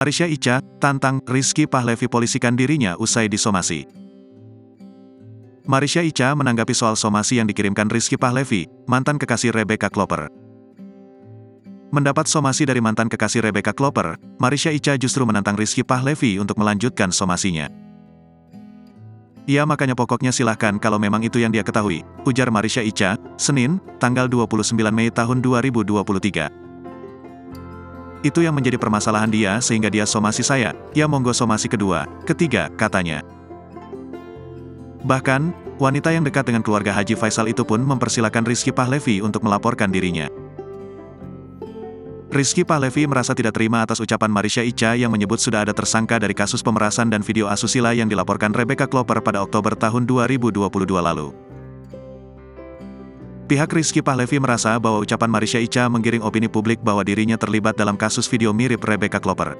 Marisha Icha tantang Rizky Pahlevi polisikan dirinya usai disomasi. Marisha Icha menanggapi soal somasi yang dikirimkan Rizky Pahlevi, mantan kekasih Rebecca Klopper. Mendapat somasi dari mantan kekasih Rebecca Klopper, Marisha Icha justru menantang Rizky Pahlevi untuk melanjutkan somasinya. "Ya makanya pokoknya silahkan kalau memang itu yang dia ketahui," ujar Marisha Icha, Senin, tanggal 29 Mei tahun 2023. "Itu yang menjadi permasalahan dia sehingga dia somasi saya, ya monggo somasi kedua, ketiga," katanya. Bahkan, wanita yang dekat dengan keluarga Haji Faisal itu pun mempersilakan Rizky Pahlevi untuk melaporkan dirinya. Rizky Pahlevi merasa tidak terima atas ucapan Marisha Icha yang menyebut sudah ada tersangka dari kasus pemerasan dan video asusila yang dilaporkan Rebecca Klopper pada Oktober tahun 2022 lalu. Pihak Rizky Pahlevi merasa bahwa ucapan Marisha Icha menggiring opini publik bahwa dirinya terlibat dalam kasus video mirip Rebecca Klopper.